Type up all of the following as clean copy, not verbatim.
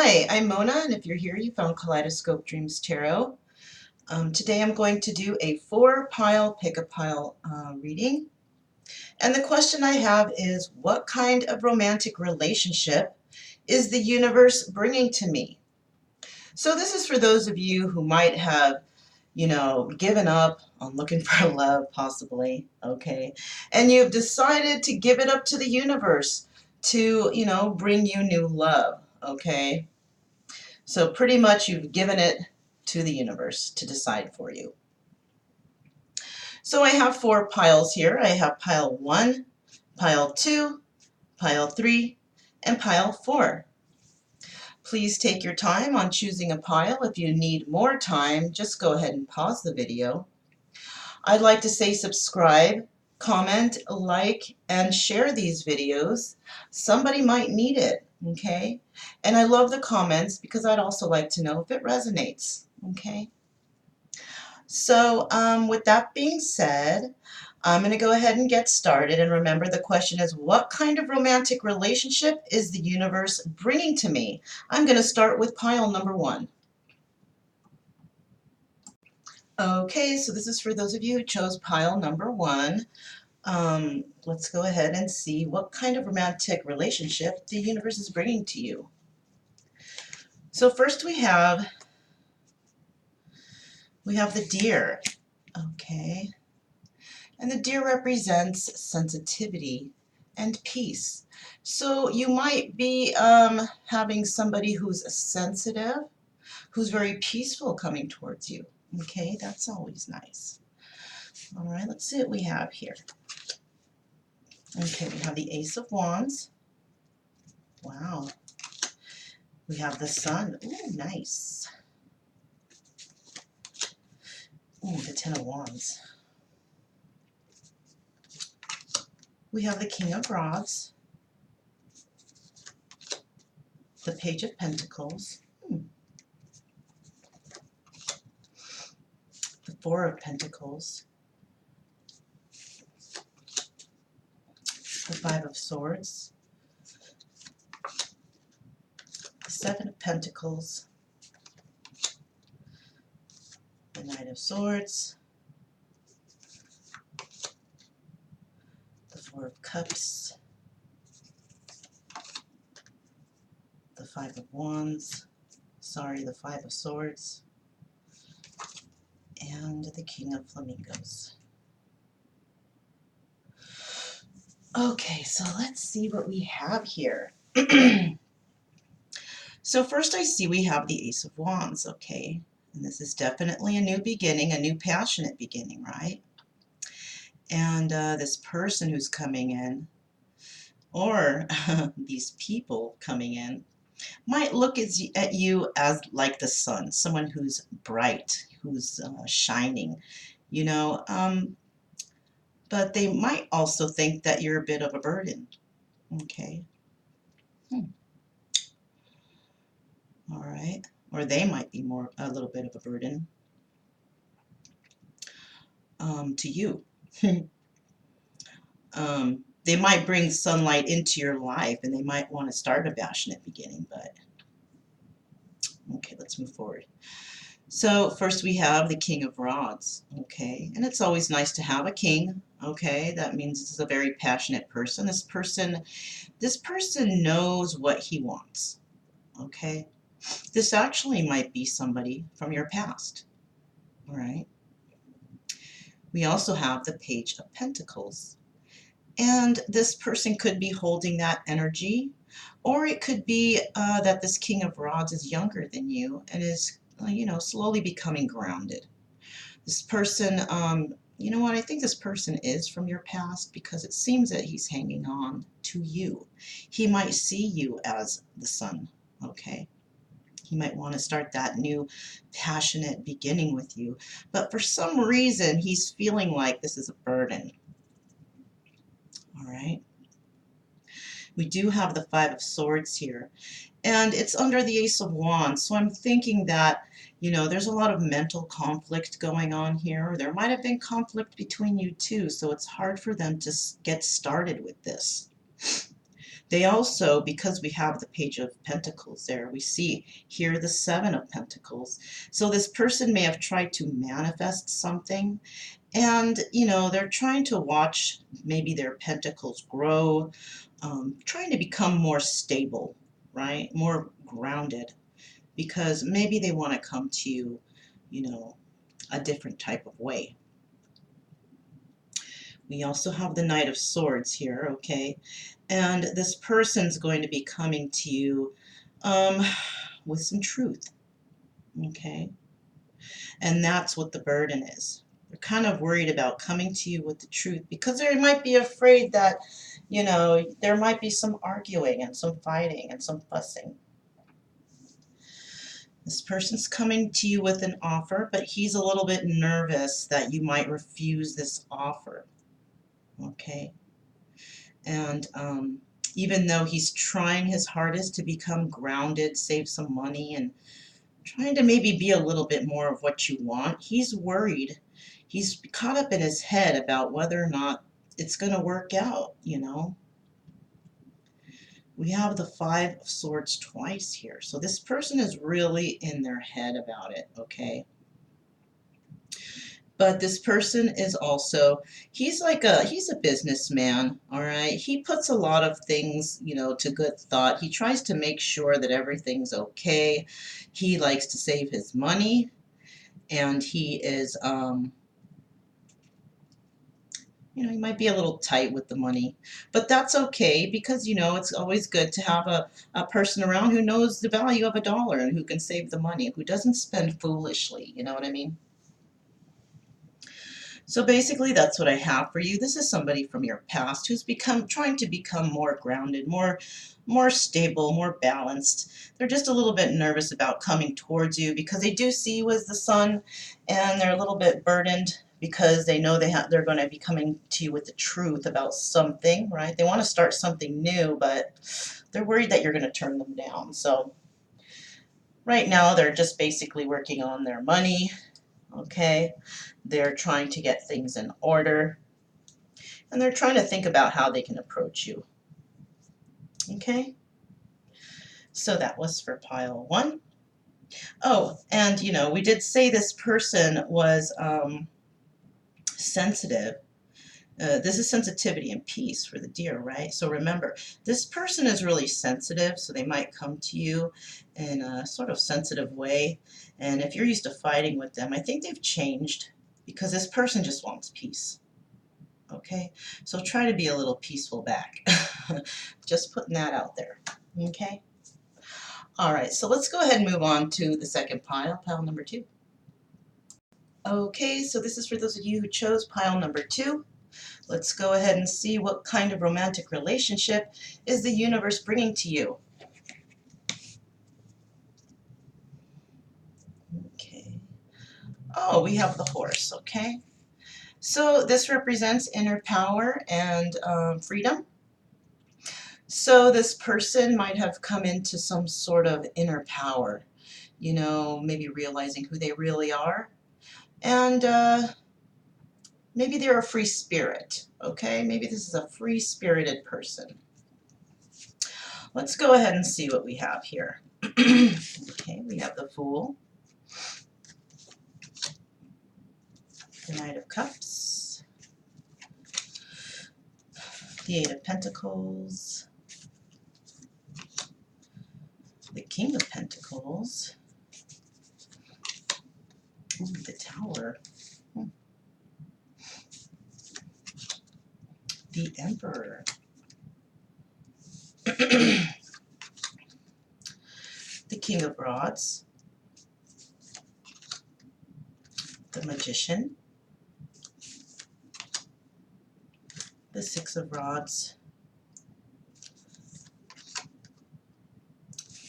Hi, I'm Mona, and if you're here, you found Kaleidoscope Dreams Tarot. Today I'm going to do a 4-pile pick-a-pile reading. And the question I have is, what kind of romantic relationship is the universe bringing to me? So this is for those of you who might have, given up on looking for love, possibly, okay? And you've decided to give it up to the universe to, bring you new love, okay? So pretty much you've given it to the universe to decide for you. So I have 4 piles here. I have pile 1, pile 2, pile 3, and pile 4. Please take your time on choosing a pile. If you need more time, just go ahead and pause the video. I'd like to say subscribe, comment, like, and share these videos. Somebody might need it, okay? And I love the comments because I'd also like to know if it resonates, okay? So with that being said, I'm going to go ahead and get started. And remember, the question is, what kind of romantic relationship is the universe bringing to me? I'm going to start with pile number 1. Okay, so this is for those of you who chose pile number 1. Let's go ahead and see what kind of romantic relationship the universe is bringing to you. So first we have the deer. Okay. And the deer represents sensitivity and peace. So you might be having somebody who's sensitive, who's very peaceful coming towards you. Okay, that's always nice. All right, let's see what we have here. Okay, we have the Ace of Wands. Wow. We have the Sun. Ooh, nice. Ooh, the Ten of Wands. We have the King of Rods. The Page of Pentacles. The Four of Pentacles. The Five of Swords. The Seven of Pentacles. The Knight of Swords. The Four of Cups. The Five of Wands. Sorry, the Five of Swords. And the King of Flamingos. Okay, so let's see what we have here. So first I see we have the Ace of Wands, okay? And this is definitely a new beginning, a new passionate beginning, right? And this person who's coming in, or these people coming in, might look at you as like the sun, someone who's bright, who's shining, but they might also think that you're a bit of a burden, okay? All right, or they might be a little bit of a burden to you. They might bring sunlight into your life, and they might want to start a passionate beginning, but okay, let's move forward. So first we have the King of Rods, okay, and it's always nice to have a king, okay? That means this is a very passionate person. This person knows what he wants, okay? This actually might be somebody from your past, all right? We also have the Page of Pentacles. And this person could be holding that energy, or it could be that this King of Rods is younger than you and is, slowly becoming grounded. This person, you know what, I think this person is from your past because it seems that he's hanging on to you. He might see you as the sun, okay? He might want to start that new passionate beginning with you, but for some reason he's feeling like this is a burden. All right. We do have the Five of Swords here, and it's under the Ace of Wands, so I'm thinking that, there's a lot of mental conflict going on here. There might have been conflict between you two, so it's hard for them to get started with this. They also, because we have the Page of Pentacles there, we see here the Seven of Pentacles. So this person may have tried to manifest something, and they're trying to watch maybe their pentacles grow, trying to become more stable, right? More grounded, because maybe they want to come to you, you know, a different type of way. We also have the Knight of Swords here, okay? And this person's going to be coming to you with some truth, okay? And that's what the burden is. They're kind of worried about coming to you with the truth because they might be afraid that, there might be some arguing and some fighting and some fussing. This person's coming to you with an offer, but he's a little bit nervous that you might refuse this offer, okay? And even though he's trying his hardest to become grounded, save some money, and trying to maybe be a little bit more of what you want, he's worried. He's caught up in his head about whether or not it's going to work out, We have the Five of Swords twice here. So this person is really in their head about it, okay? But this person is also, he's a businessman, all right? He puts a lot of things, to good thought. He tries to make sure that everything's okay. He likes to save his money, and he is, he might be a little tight with the money, but that's okay because, it's always good to have a person around who knows the value of a dollar and who can save the money, who doesn't spend foolishly, you know what I mean? So basically, that's what I have for you. This is somebody from your past who's trying to become more grounded, more stable, more balanced. They're just a little bit nervous about coming towards you because they do see you as the sun, and they're a little bit burdened because they know they're going to be coming to you with the truth about something, right? They want to start something new, but they're worried that you're going to turn them down. So right now, they're just basically working on their money. Okay, they're trying to get things in order, and they're trying to think about how they can approach you. Okay, so that was for pile one. Oh, and we did say this person was sensitive. This is sensitivity and peace for the deer, right? So remember, this person is really sensitive, so they might come to you in a sort of sensitive way. And if you're used to fighting with them, I think they've changed because this person just wants peace. Okay, so try to be a little peaceful back. Just putting that out there. Okay. All right, so let's go ahead and move on to the second pile number two. Okay, so this is for those of you who chose pile number two. Let's go ahead and see what kind of romantic relationship is the universe bringing to you. Okay. Oh, we have the horse, okay. So this represents inner power and freedom. So this person might have come into some sort of inner power, maybe realizing who they really are. And maybe they're a free spirit, okay? Maybe this is a free-spirited person. Let's go ahead and see what we have here. Okay, we have the Fool, the Knight of Cups, the Eight of Pentacles, the King of Pentacles, ooh, the Tower, the Emperor, the King of Rods, the Magician, the Six of Rods,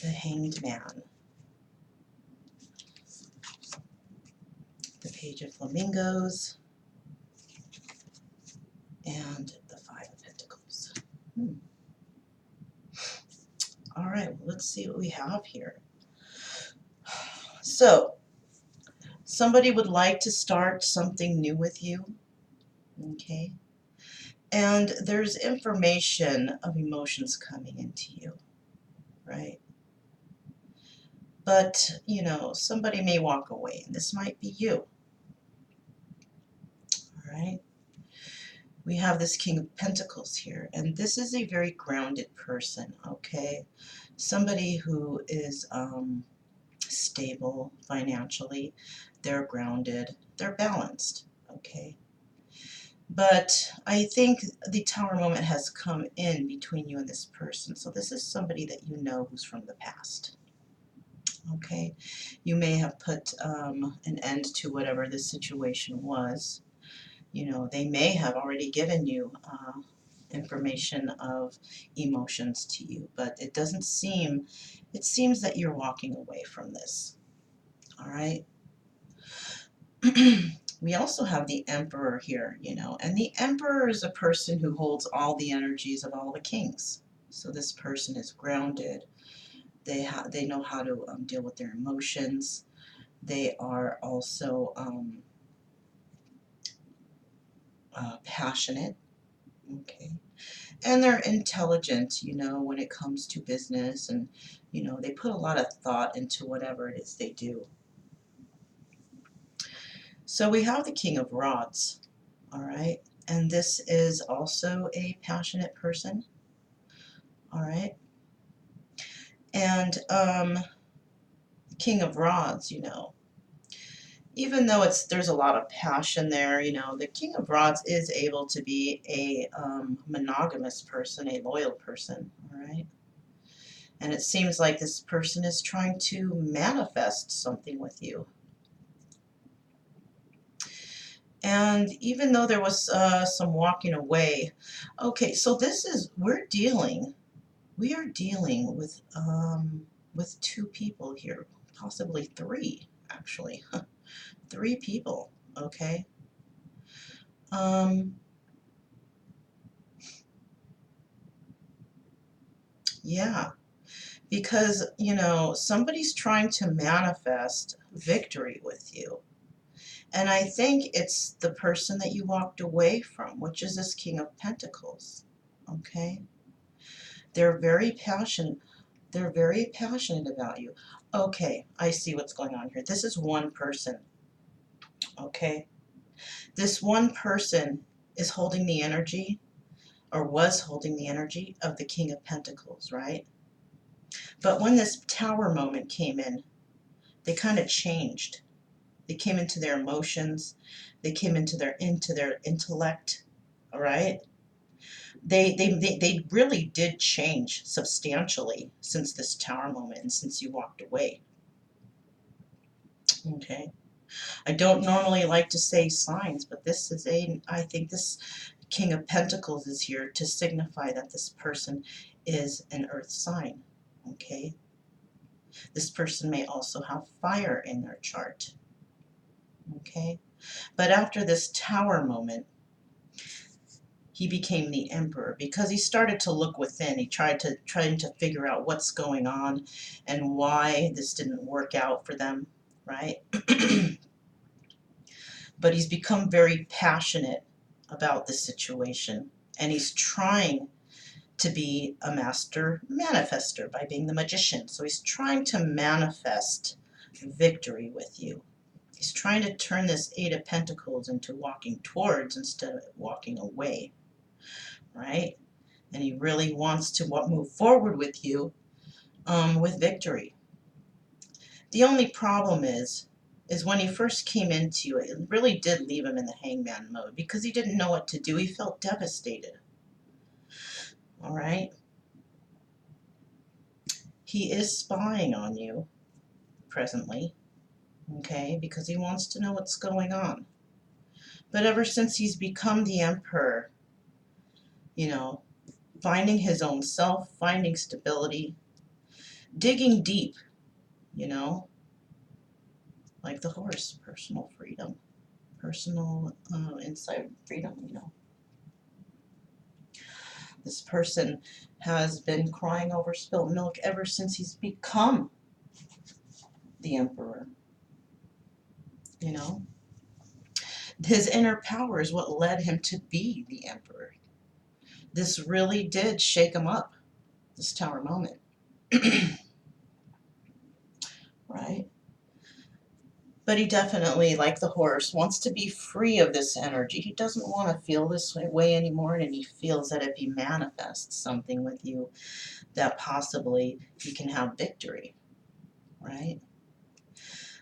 the Hanged Man, the Page of Flamingos, and the Five of Pentacles. All right, well, let's see what we have here. So, somebody would like to start something new with you, okay? And there's information of emotions coming into you, right? But, somebody may walk away, and this might be you, all right? We have this King of Pentacles here, and this is a very grounded person, okay? Somebody who is stable financially, they're grounded, they're balanced, okay? But I think the Tower moment has come in between you and this person. So this is somebody that you know who's from the past. Okay, you may have put an end to whatever this situation was. They may have already given you information of emotions to you, but it doesn't seem, it seems that you're walking away from this. All right. We also have the Emperor here, and the Emperor is a person who holds all the energies of all the kings. So this person is grounded. They know how to deal with their emotions. They are also passionate, okay, and they're intelligent, when it comes to business, and they put a lot of thought into whatever it is they do. So we have the King of Rods, all right, and this is also a passionate person, all right, and King of Rods, even though there's a lot of passion there, the King of Rods is able to be a monogamous person, a loyal person, all right? And it seems like this person is trying to manifest something with you. And even though there was some walking away, okay, so we are dealing with two people here, possibly three, actually. Three people, okay? Yeah, because, somebody's trying to manifest victory with you. And I think it's the person that you walked away from, which is this King of Pentacles, okay? They're very passionate. They're very passionate about you. Okay, I see what's going on here. This is one person, okay? This one person is holding the energy, or was holding the energy of the King of Pentacles, right? But when this Tower moment came in, they kind of changed. They came into their emotions. They came into their intellect. All right. They really did change substantially since this Tower moment and since you walked away. Okay. I don't normally like to say signs, but I think this King of Pentacles is here to signify that this person is an earth sign. Okay. This person may also have fire in their chart. Okay. But after this Tower moment, he became the Emperor because he started to look within. He trying to figure out what's going on and why this didn't work out for them, right? But he's become very passionate about the situation, and he's trying to be a master manifester by being the magician. So he's trying to manifest victory with you. He's trying to turn this Eight of Pentacles into walking towards instead of walking away, right? And he really wants to move forward with you with victory. The only problem is when he first came into you, it really did leave him in the hangman mode because he didn't know what to do. He felt devastated. All right? He is spying on you presently, okay, because he wants to know what's going on. But ever since he's become the Emperor, you know, finding his own self, finding stability, digging deep, you know, like the horse, personal freedom, personal inside freedom. This person has been crying over spilt milk ever since he's become the Emperor, you know. His inner power is what led him to be the Emperor. This really did shake him up, this Tower moment. Right? But he definitely, like the horse, wants to be free of this energy. He doesn't want to feel this way anymore, and he feels that if he manifests something with you, that possibly he can have victory, right?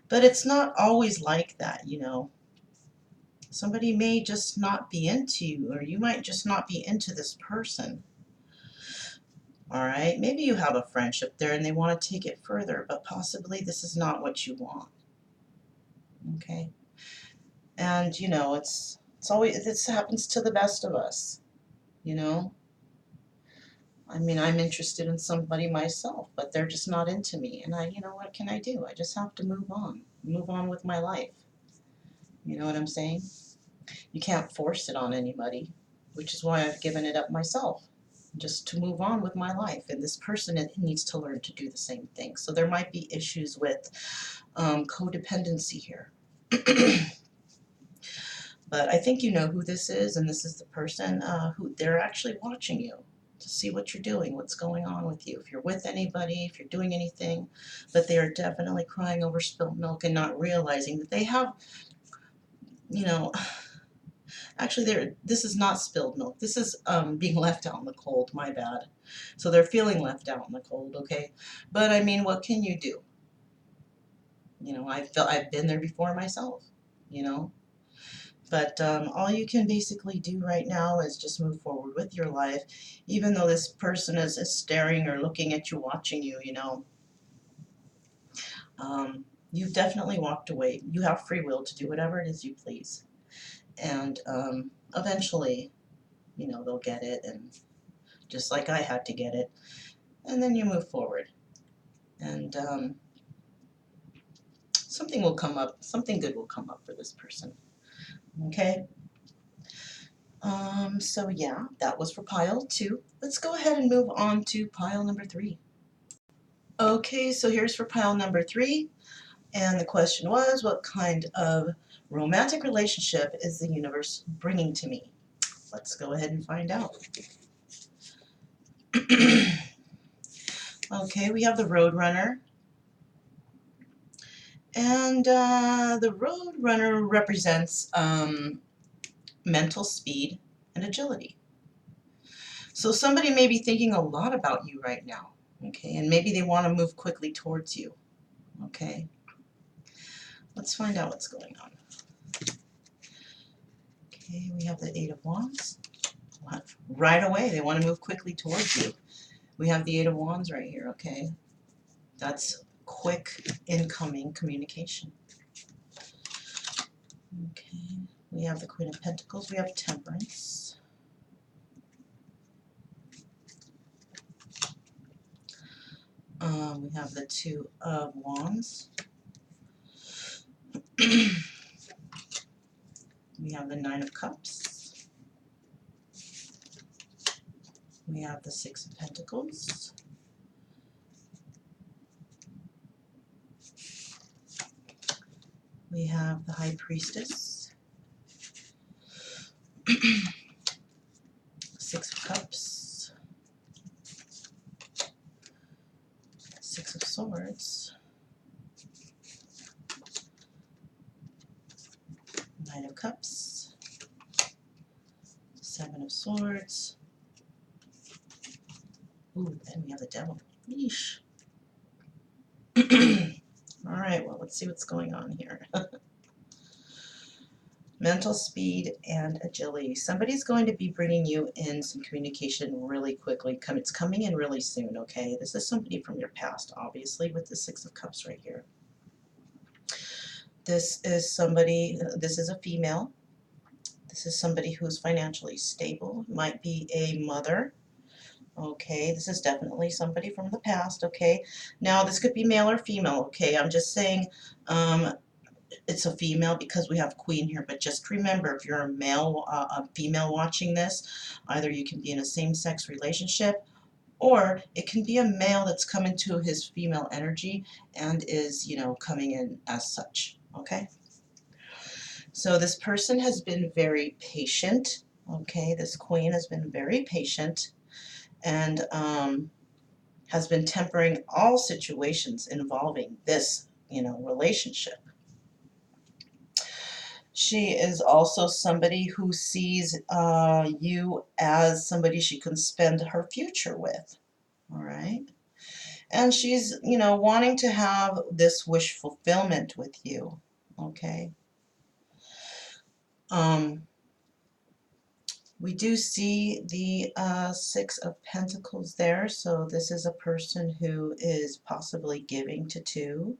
But it's not always like that, you know. Somebody may just not be into you, or you might just not be into this person. All right, maybe you have a friendship there and they want to take it further, but possibly this is not what you want. Okay, and you know it's always, this happens to the best of us. You know, I mean, I'm interested in somebody myself, but they're just not into me, and you know, what can I do? I just have to move on with my life. You know what I'm saying? You can't force it on anybody, which is why I've given it up myself, just to move on with my life. And this person needs to learn to do the same thing. So there might be issues with codependency here. But I think you know who this is, and this is the person who they're actually watching you to see what you're doing, what's going on with you, if you're with anybody, if you're doing anything. But they are definitely crying over spilt milk and not realizing that they have, you know, actually, this is not spilled milk. This is being left out in the cold. My bad. So they're feeling left out in the cold, okay? But I mean, what can you do? You know, I've been there before myself, you know? But all you can basically do right now is just move forward with your life, even though this person is staring or looking at you, watching you, you know. You've definitely walked away. You have free will to do whatever it is you please. And eventually, you know, they'll get it, and just like I had to get it. And then you move forward. And something will come up, something good will come up for this person. Okay? So yeah, that was for pile 2. Let's go ahead and move on to pile number 3. Okay, so here's for pile number 3. And the question was, what kind of romantic relationship is the universe bringing to me? Let's go ahead and find out. Okay, we have the Roadrunner. And the Roadrunner represents mental speed and agility. So somebody may be thinking a lot about you right now, okay, and maybe they want to move quickly towards you, okay. Let's find out what's going on. Okay, we have the Eight of Wands. Right away, they want to move quickly towards you. We have the Eight of Wands right here, okay. That's quick incoming communication. Okay, we have the Queen of Pentacles. We have Temperance. We have the Two of Wands. We have the Nine of Cups. We have the Six of Pentacles. We have the High Priestess. Six of Cups. Six of Swords. Nine of Cups. Seven of Swords. Ooh, and we have the Devil. Yeesh. All right, well, let's see what's going on here. Mental speed and agility. Somebody's going to be bringing you in some communication really quickly. It's coming in really soon, okay? This is somebody from your past, obviously, with the Six of Cups right here. This is somebody, this is a female. This is somebody who's financially stable, might be a mother. Okay, this is definitely somebody from the past, okay? Now, this could be male or female, okay? I'm just saying it's a female because we have Queen here, but just remember, if you're a male, a female watching this, either you can be in a same-sex relationship, or it can be a male that's come into his female energy and is, you know, coming in as such, okay? So this person has been very patient. Okay, this queen has been very patient and has been tempering all situations involving this, relationship. She is also somebody who sees you as somebody she can spend her future with. All right. And she's, wanting to have this wish fulfillment with you. Okay. Um, we do see the Six of Pentacles there. So this is a person who is possibly giving to two.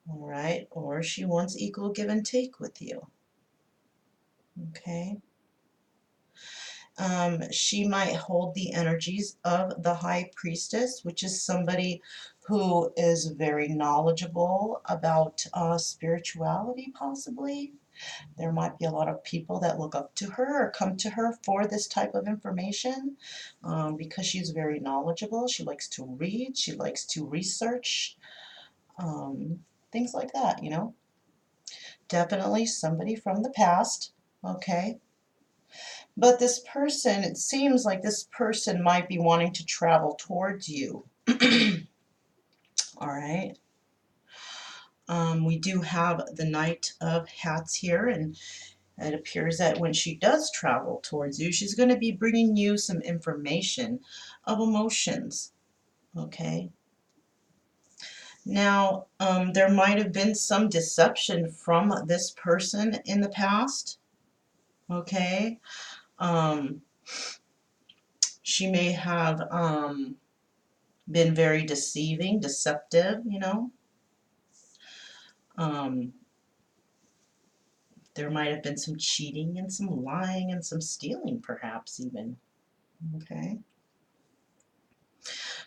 All right. Or she wants equal give and take with you. Okay. She might hold the energies of the High Priestess, which is somebody who is very knowledgeable about spirituality, possibly. There might be a lot of people that look up to her or come to her for this type of information because she's very knowledgeable. She likes to read, she likes to research, um, things like that. Definitely somebody from the past, okay? But this person, it seems like this person might be wanting to travel towards you. All right. We do have the Knight of Hats here, and it appears that when she does travel towards you, she's going to be bringing you some information of emotions. Okay. Now, there might have been some deception from this person in the past. Okay. Um, she may have been very deceiving, deceptive. Um, there might have been some cheating and some lying and some stealing, perhaps even. Okay.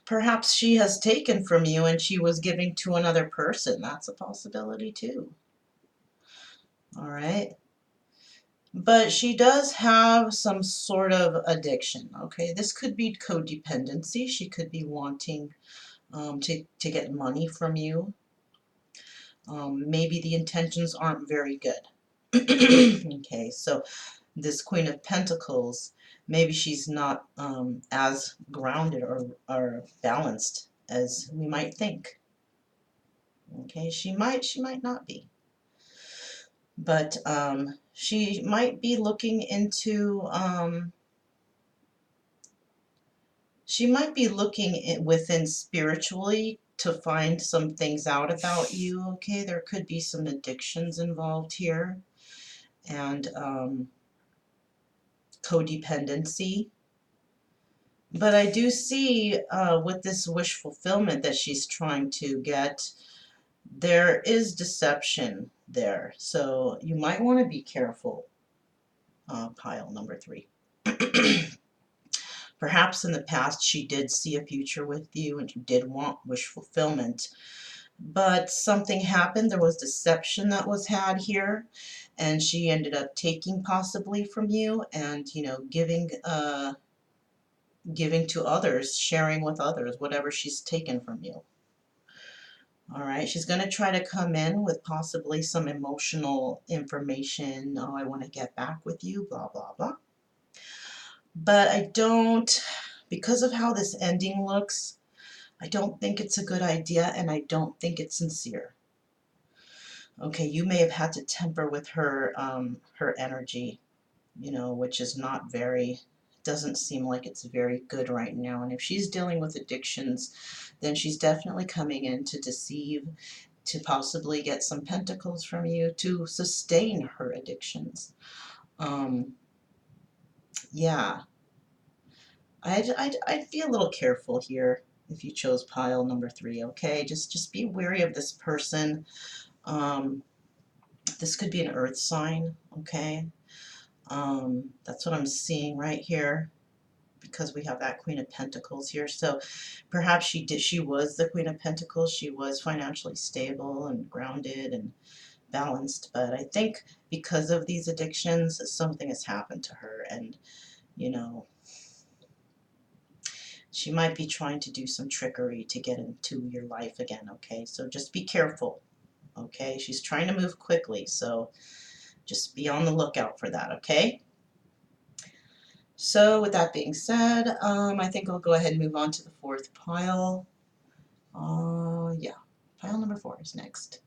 Perhaps she has taken from you and she was giving to another person. That's a possibility too. All right. But she does have some sort of addiction. Okay. This could be codependency. She could be wanting to get money from you. Maybe the intentions aren't very good. Okay, so this Queen of Pentacles, maybe she's not as grounded or balanced as we might think. Okay, she might not be, but she might be looking into she might be looking within spiritually to find some things out about you. Okay, there could be some addictions involved here and codependency. But I do see with this wish fulfillment that she's trying to get, there is deception there. So you might want to be careful, pile number 3. Perhaps in the past she did see a future with you and you did want wish fulfillment, but something happened. There was deception that was had here, and she ended up taking possibly from you and, giving to others, sharing with others, whatever she's taken from you. All right, she's going to try to come in with possibly some emotional information. Oh, I want to get back with you, blah, blah, blah. But I don't, because of how this ending looks, I don't think it's a good idea and I don't think it's sincere. Okay, you may have had to temper with her energy, which is not very, doesn't seem like it's very good right now. And if she's dealing with addictions, then she's definitely coming in to deceive, to possibly get some pentacles from you to sustain her addictions. Um, yeah, I'd be a little careful here if you chose pile number 3. Okay, just be wary of this person. Um, this could be an earth sign. Okay, that's what I'm seeing right here, because we have that Queen of Pentacles here. So perhaps she was the Queen of Pentacles. She was financially stable and grounded and balanced, but I think because of these addictions, something has happened to her, and you know, she might be trying to do some trickery to get into your life again. Okay, so just be careful. Okay, she's trying to move quickly, so just be on the lookout for that. Okay. So with that being said, I think I'll go ahead and move on to the fourth pile. Yeah, pile number 4 is next.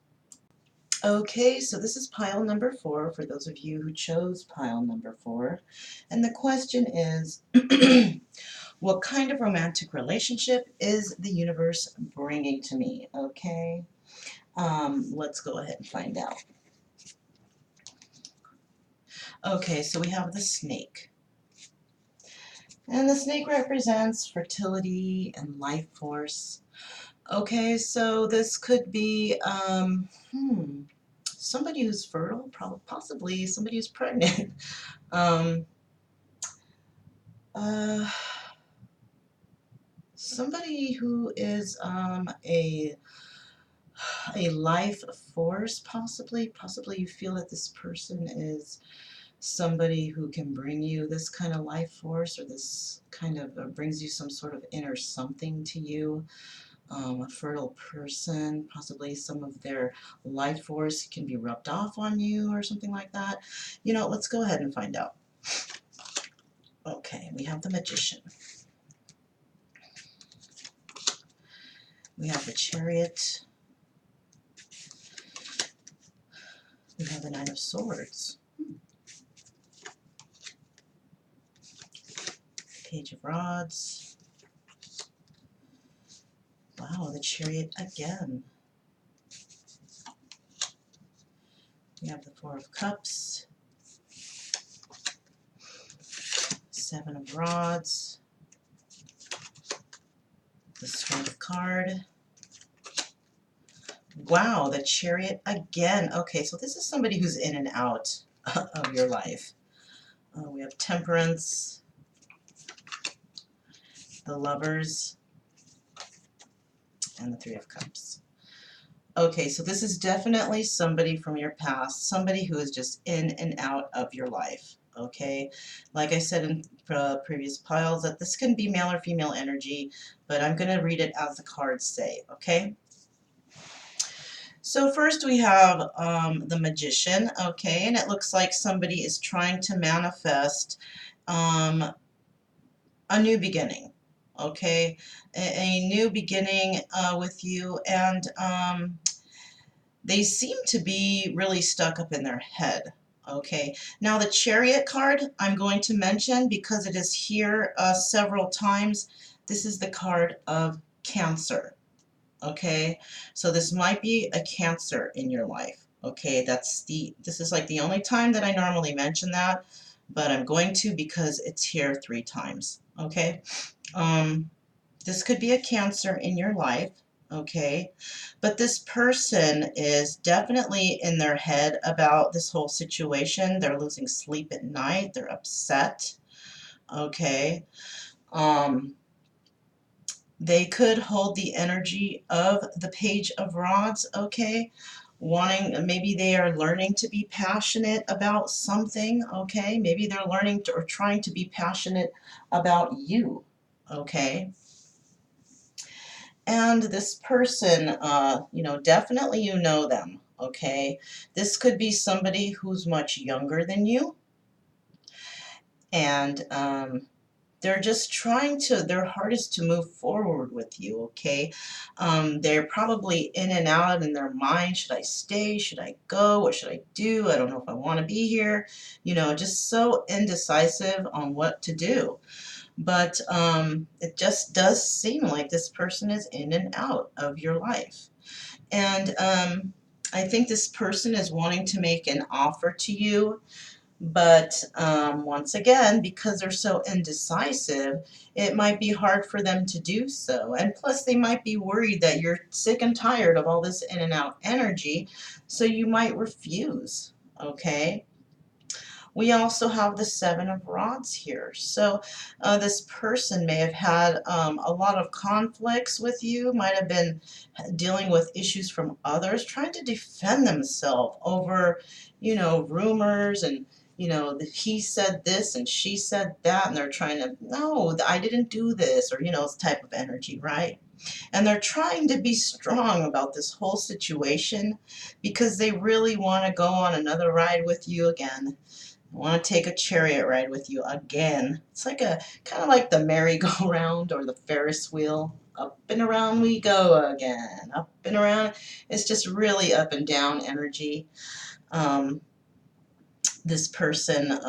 Okay, so this is pile number 4 for those of you who chose pile number 4. And the question is, what kind of romantic relationship is the universe bringing to me? Okay, let's go ahead and find out. Okay, so we have the snake. And the snake represents fertility and life force. Okay, so this could be somebody who's fertile, probably, possibly somebody who's pregnant. um, uh, Somebody who is a life force, possibly you feel that this person is somebody who can bring you this kind of life force, or this kind of brings you some sort of inner something to you. A fertile person, possibly some of their life force can be rubbed off on you or something like that. You know, let's go ahead and find out. Okay, we have the magician. We have the chariot. We have the Nine of Swords. Page of Rods. Wow, the chariot again. We have the Four of Cups. Seven of Rods. The Strength card. Wow, the chariot again. Okay, so this is somebody who's in and out of your life. We have Temperance, the Lovers, and the Three of Cups. Okay, so this is definitely somebody from your past, somebody who is just in and out of your life. Okay, like I said in previous piles, that this can be male or female energy, but I'm going to read it as the cards say. Okay. So first we have the Magician, okay, and it looks like somebody is trying to manifest a new beginning, okay, a new beginning with you, and they seem to be really stuck up in their head. Okay, now the Chariot card I'm going to mention because it is here several times. This is the card of Cancer. Okay, so this might be a Cancer in your life. Okay, this is like the only time that I normally mention that, but I'm going to because it's here 3 times. Okay, this could be a Cancer in your life. Okay, but this person is definitely in their head about this whole situation. They're losing sleep at night. They're upset. Okay. They could hold the energy of the Page of Rods, okay? Wanting, maybe they are learning to be passionate about something, okay? Maybe they're learning to, or trying to be passionate about you, okay? And this person, you know, definitely you know them, okay? This could be somebody who's much younger than you, and they're just trying to, their heart is to move forward with you, okay? They're probably in and out in their mind. Should I stay? Should I go? What should I do? I don't know if I want to be here. You know, just so indecisive on what to do. But it just does seem like this person is in and out of your life. And I think this person is wanting to make an offer to you, but once again, because they're so indecisive, it might be hard for them to do so. And plus, they might be worried that you're sick and tired of all this in and out energy, so you might refuse. Okay? We also have the Seven of Rods here. So this person may have had a lot of conflicts with you, might have been dealing with issues from others, trying to defend themselves over, you know, rumors and, you know, that he said this and she said that, and they're trying to, no, I didn't do this, or, you know, this type of energy, right? And they're trying to be strong about this whole situation because they really want to go on another ride with you again. I want to take a chariot ride with you again. It's like a kind of like the merry-go-round or the Ferris wheel. Up and around we go again. Up and around. It's just really up and down energy. Um, this person,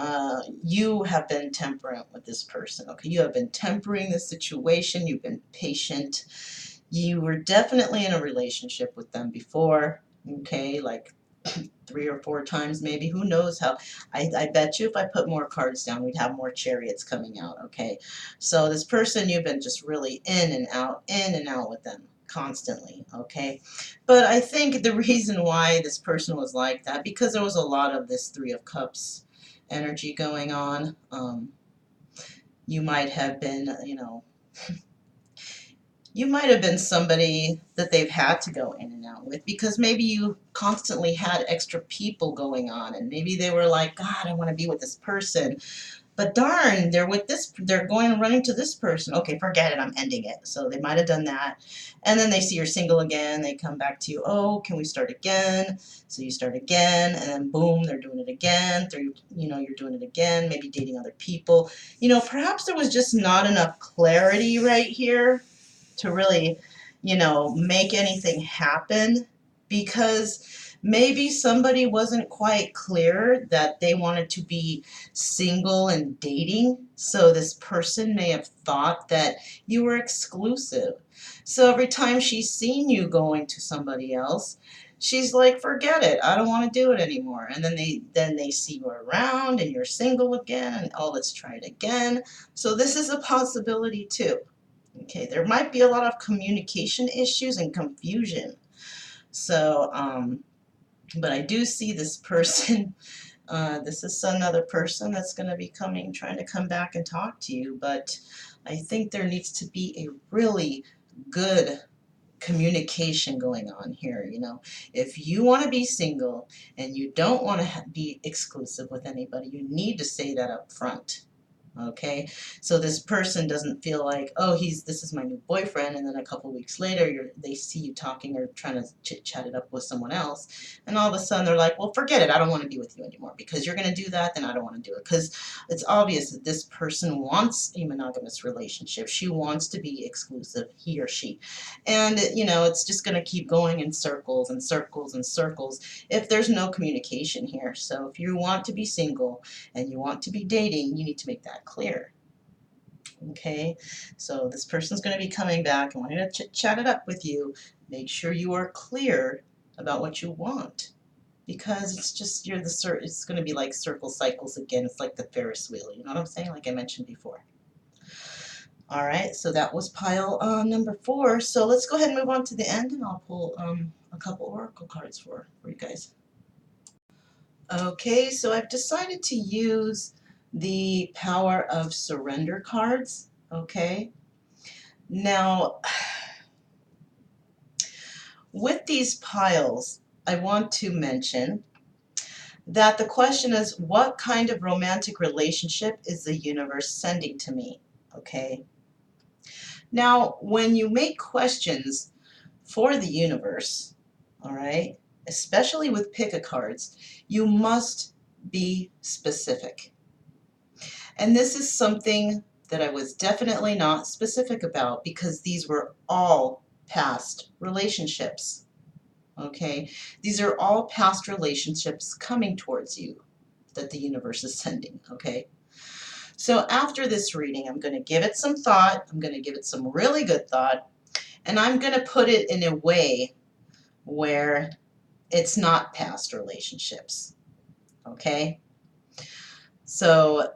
you have been temperate with this person. Okay, you have been tempering the situation. You've been patient. You were definitely in a relationship with them before. Okay, like 3 or 4 times maybe. Who knows how? I bet you if I put more cards down, we'd have more chariots coming out. Okay, so this person, you've been just really in and out with them constantly. Okay, but I think the reason why this person was like that, because there was a lot of this Three of Cups energy going on. You might have been, you might have been somebody that they've had to go in and out with, because maybe you constantly had extra people going on, and maybe they were like, God, I want to be with this person, but darn, they're with this, they're going and running to this person. Okay, forget it, I'm ending it. So they might have done that, and then they see you're single again, they come back to you, oh, can we start again? So you start again, and then boom, they're doing it again. You're doing it again, maybe dating other people. Perhaps there was just not enough clarity right here to really, make anything happen, because maybe somebody wasn't quite clear that they wanted to be single and dating. So this person may have thought that you were exclusive. So every time she's seen you going to somebody else, she's like, forget it, I don't want to do it anymore. And then they see you around and you're single again, and oh, let's try it again. So this is a possibility too. Okay, there might be a lot of communication issues and confusion. So, but I do see this person. This is another person that's going to be trying to come back and talk to you. But I think there needs to be a really good communication going on here. If you want to be single and you don't want to be exclusive with anybody, you need to say that up front. Okay, so this person doesn't feel like, oh, this is my new boyfriend, and then a couple weeks later they see you talking or trying to chit chat it up with someone else, and all of a sudden they're like, well, forget it, I don't want to be with you anymore because you're going to do that. Then I don't want to do it, because it's obvious that this person wants a monogamous relationship. She wants to be exclusive, he or she, and it's just going to keep going in circles and circles and circles if there's no communication here. So if you want to be single and you want to be dating, you need to make that clear. Okay, so this person's going to be coming back and wanting to chat it up with you. Make sure you are clear about what you want, because it's just it's going to be like circle cycles again. It's like the Ferris wheel. You know what I'm saying? Like I mentioned before. All right, so that was pile number 4. So let's go ahead and move on to the end, and I'll pull a couple oracle cards for you guys. Okay, so I've decided to use the Power of Surrender cards. Okay, now with these piles, I want to mention that the question is, what kind of romantic relationship is the universe sending to me? Okay, now when you make questions for the universe, all right, especially with pick-a cards, you must be specific. And this is something that I was definitely not specific about, because these were all past relationships. Okay, these are all past relationships coming towards you that the universe is sending. Okay, so after this reading, I'm going to give it some thought. I'm going to give it some really good thought, and I'm going to put it in a way where it's not past relationships. Okay, so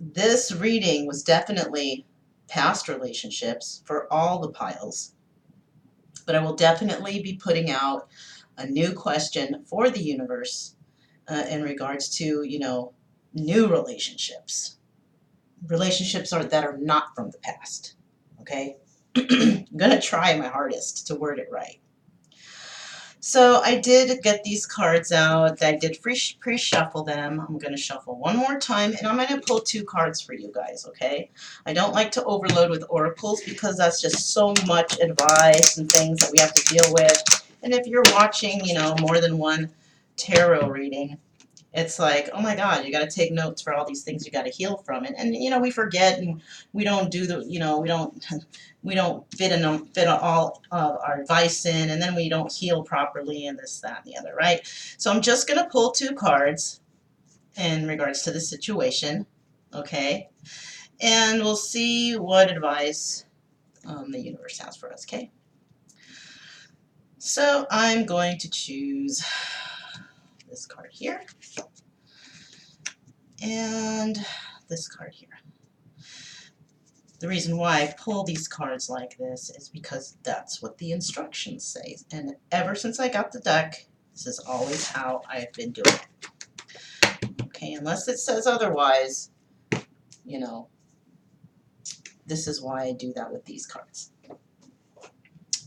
this reading was definitely past relationships for all the piles, but I will definitely be putting out a new question for the universe in regards to, new relationships. Relationships that are not from the past, okay? I'm going to try my hardest to word it right. So I did get these cards out. I did pre-shuffle them. I'm going to shuffle one more time, and I'm going to pull 2 cards for you guys, okay? I don't like to overload with oracles, because that's just so much advice and things that we have to deal with. And if you're watching, more than one tarot reading, It's like, oh my God, you got to take notes for all these things you got to heal from it. And you know, we forget and we don't do the, you know, we don't we don't fit all of our advice in, and then we don't heal properly and this, that, and the other, right? So I'm just going to pull 2 cards in regards to the situation, okay? And we'll see what advice the universe has for us, okay? So I'm going to choose this card here and this card here. The reason why I pull these cards like this is because that's what the instructions say. And ever since I got the deck, this is always how I've been doing it. Okay, unless it says otherwise, you know, this is why I do that with these cards.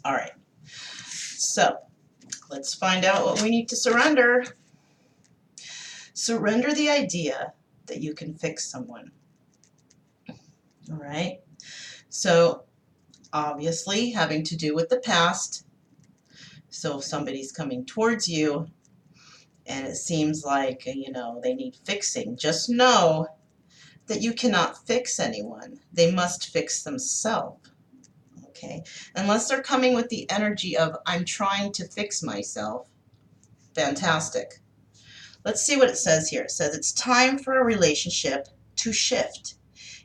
All right, so let's find out what we need to surrender. Surrender the idea that you can fix someone. All right, so obviously having to do with the past. So if somebody's coming towards you and it seems like, you know, they need fixing, just know that you cannot fix anyone. They must fix themselves. Okay? Unless they're coming with the energy of, I'm trying to fix myself. Fantastic. Let's see what it says here. It says it's time for a relationship to shift.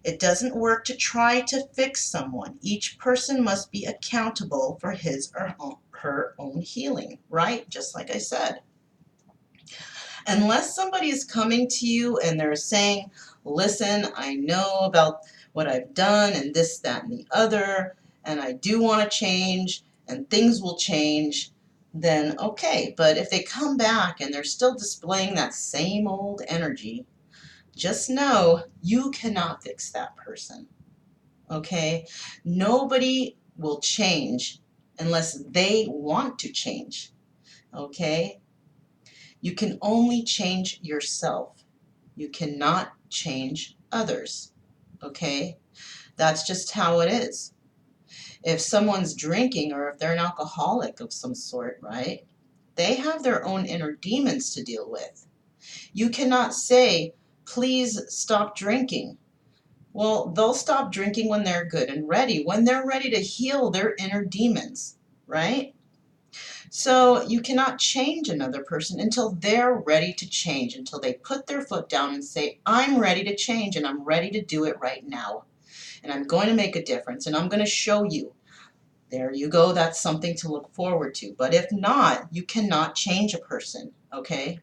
It doesn't work to try to fix someone. Each person must be accountable for his or her own healing, right? Just like I said. Unless somebody is coming to you and they're saying, listen, I know about what I've done and this, that, and the other, and I do want to change and things will change, then okay. But if they come back and they're still displaying that same old energy, just know you cannot fix that person. Okay? Nobody will change unless they want to change. Okay? You can only change yourself. You cannot change others. Okay? That's just how it is. If someone's drinking or if they're an alcoholic of some sort, right? They have their own inner demons to deal with. You cannot say, please stop drinking. Well, they'll stop drinking when they're good and ready, when they're ready to heal their inner demons, right? So you cannot change another person until they're ready to change, until they put their foot down and say, I'm ready to change and I'm ready to do it right now. And I'm going to make a difference and I'm going to show you. There you go. That's something to look forward to. But if not, you cannot change a person, okay?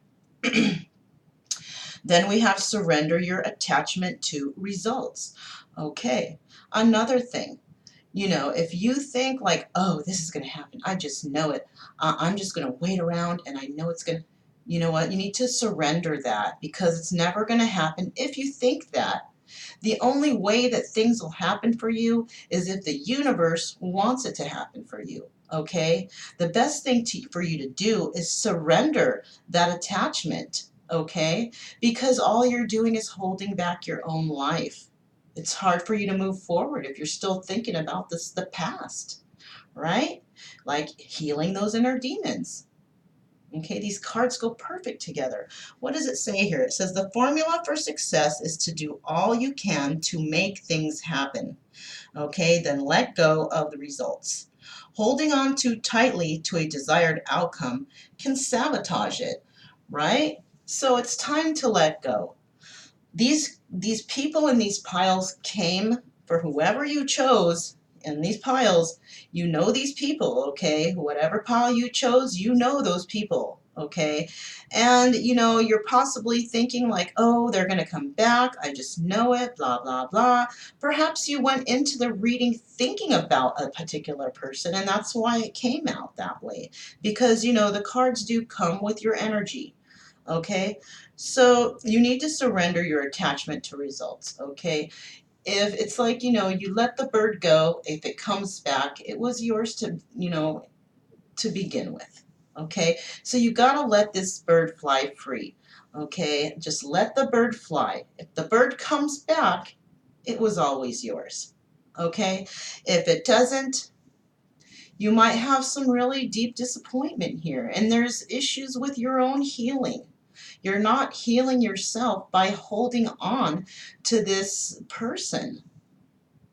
Then we have surrender your attachment to results. Okay, another thing. You know, if you think like, oh, this is going to happen, I just know it. I'm just going to wait around and I know it's going to, you know what, you need to surrender that because it's never going to happen if you think that. The only way that things will happen for you is if the universe wants it to happen for you. Okay? The best thing for you to do is surrender that attachment. Okay? Because all you're doing is holding back your own life. It's hard for you to move forward if you're still thinking about the past, right? Like healing those inner demons. Okay, these cards go perfect together. What does it say here? It says the formula for success is to do all you can to make things happen. Okay, then let go of the results. Holding on too tightly to a desired outcome can sabotage it, right? So it's time to let go. These people in these piles came for whoever you chose in these piles. You know these people, okay? Whatever pile you chose, you know those people, okay? And you know, you're possibly thinking like, oh, they're going to come back. I just know it, blah, blah, blah. Perhaps you went into the reading thinking about a particular person, and that's why it came out that way. Because, you know, the cards do come with your energy. Okay, so you need to surrender your attachment to results. Okay, if it's like, you know, you let the bird go, if it comes back, it was yours to, you know, to begin with. Okay, so you got to let this bird fly free. Okay, just let the bird fly. If the bird comes back, it was always yours. Okay, if it doesn't, you might have some really deep disappointment here, and there's issues with your own healing. You're not healing yourself by holding on to this person.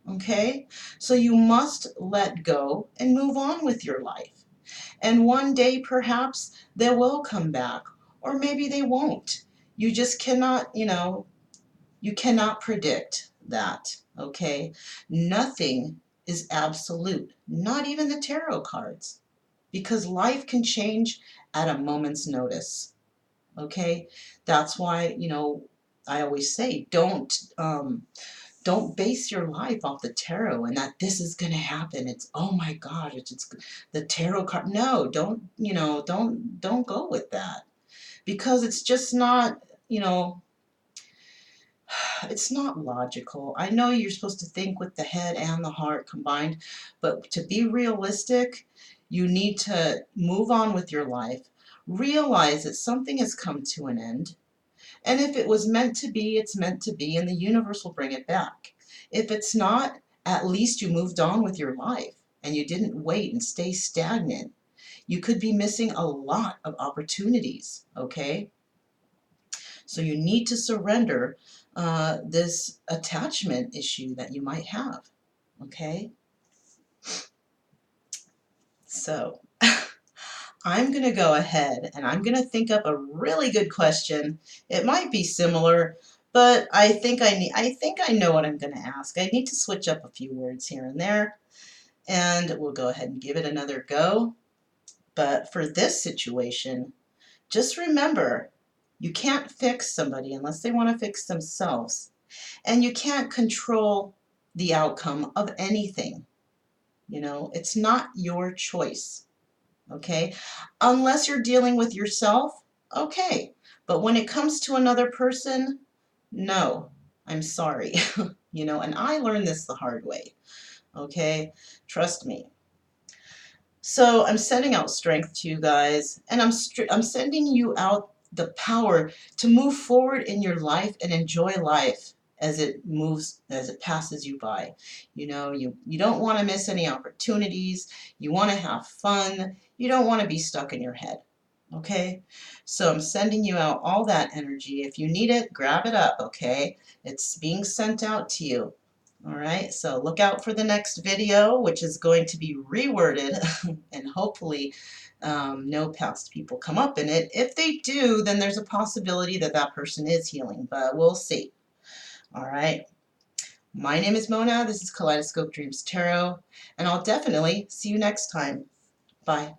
Okay? So you must let go and move on with your life. And one day, perhaps, they will come back, or maybe they won't. You just cannot, you cannot predict that. Okay? Nothing is absolute, not even the tarot cards, because life can change at a moment's notice. Okay? That's why, I always say, don't base your life off the tarot and that this is going to happen. It's, oh my God, it's the tarot card. No, don't go with that, because it's just not, it's not logical. I know you're supposed to think with the head and the heart combined, but to be realistic, you need to move on with your life, realize that something has come to an end, and if it was meant to be, it's meant to be, and the universe will bring it back. If it's not, at least you moved on with your life and you didn't wait and stay stagnant. You could be missing a lot of opportunities, okay? So you need to surrender this attachment issue that you might have, okay? So I'm going to go ahead and I'm going to think up a really good question. It might be similar, but I think I know what I'm going to ask. I need to switch up a few words here and there, and we'll go ahead and give it another go. But for this situation, just remember, you can't fix somebody unless they want to fix themselves, and you can't control the outcome of anything. It's not your choice. Okay? Unless you're dealing with yourself, okay. But when it comes to another person, no, I'm sorry. And I learned this the hard way. Okay? Trust me. So I'm sending out strength to you guys, and I'm sending you out the power to move forward in your life and enjoy life as it moves, as it passes you by. You don't want to miss any opportunities. You want to have fun. You don't want to be stuck in your head. Okay? So I'm sending you out all that energy. If you need it, grab it up, okay? It's being sent out to you. All right, so look out for the next video, which is going to be reworded, and hopefully no past people come up in it. If they do, then there's a possibility that that person is healing, but we'll see. All right, my name is Mona. This is Kaleidoscope Dreams Tarot, and I'll definitely see you next time. Bye.